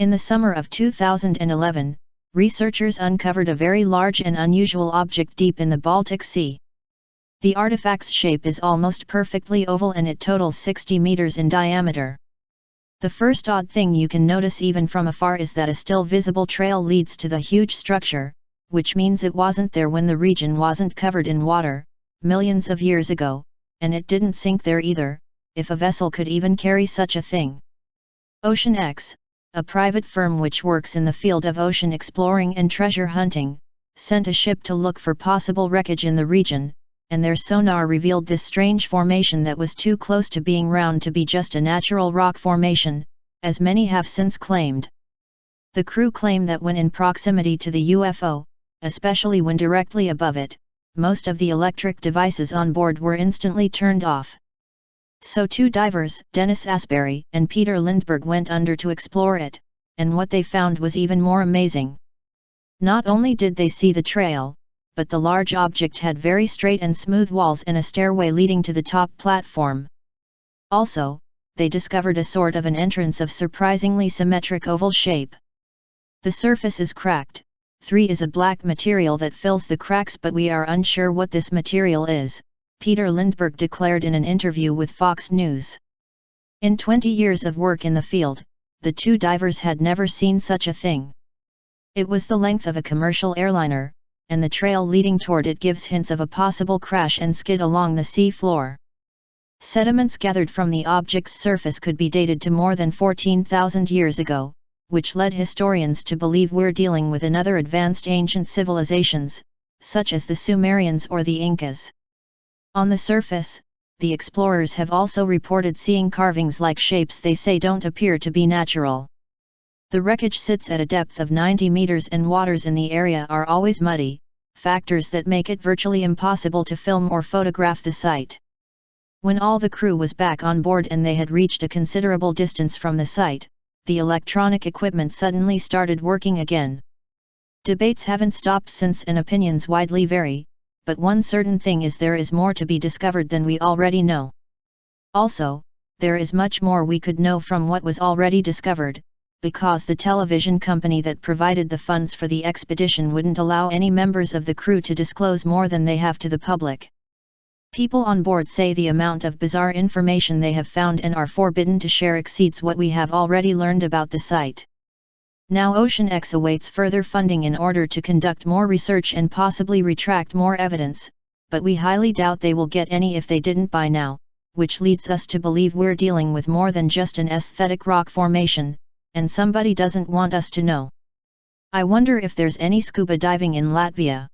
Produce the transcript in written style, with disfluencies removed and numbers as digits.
In the summer of 2011, researchers uncovered a very large and unusual object deep in the Baltic Sea. The artifact's shape is almost perfectly oval and it totals 60 meters in diameter. The first odd thing you can notice even from afar is that a still visible trail leads to the huge structure, which means it wasn't there when the region wasn't covered in water, millions of years ago, and it didn't sink there either, if a vessel could even carry such a thing. OceanX, a private firm which works in the field of ocean exploring and treasure hunting, sent a ship to look for possible wreckage in the region, and their sonar revealed this strange formation that was too close to being round to be just a natural rock formation, as many have since claimed. The crew claim that when in proximity to the UFO, especially when directly above it, most of the electric devices on board were instantly turned off. So two divers, Dennis Asbury and Peter Lindbergh, went under to explore it, and what they found was even more amazing. Not only did they see the trail, but the large object had very straight and smooth walls and a stairway leading to the top platform. Also, they discovered a sort of an entrance of surprisingly symmetric oval shape. The surface is cracked. 3 is a black material that fills the cracks, but we are unsure what this material is, Peter Lindbergh declared in an interview with Fox News. In 20 years of work in the field, the two divers had never seen such a thing. It was the length of a commercial airliner, and the trail leading toward it gives hints of a possible crash and skid along the sea floor. Sediments gathered from the object's surface could be dated to more than 14,000 years ago, which led historians to believe we're dealing with another advanced ancient civilizations, such as the Sumerians or the Incas. On the surface, the explorers have also reported seeing carvings like shapes they say don't appear to be natural. The wreckage sits at a depth of 90 meters and waters in the area are always muddy, factors that make it virtually impossible to film or photograph the site. When all the crew was back on board and they had reached a considerable distance from the site, the electronic equipment suddenly started working again. Debates haven't stopped since and opinions widely vary, but one certain thing is there is more to be discovered than we already know. Also, there is much more we could know from what was already discovered, because the television company that provided the funds for the expedition wouldn't allow any members of the crew to disclose more than they have to the public. People on board say the amount of bizarre information they have found and are forbidden to share exceeds what we have already learned about the site. Now OceanX awaits further funding in order to conduct more research and possibly retract more evidence, but we highly doubt they will get any if they didn't by now, which leads us to believe we're dealing with more than just an aesthetic rock formation, and somebody doesn't want us to know. I wonder if there's any scuba diving in Latvia.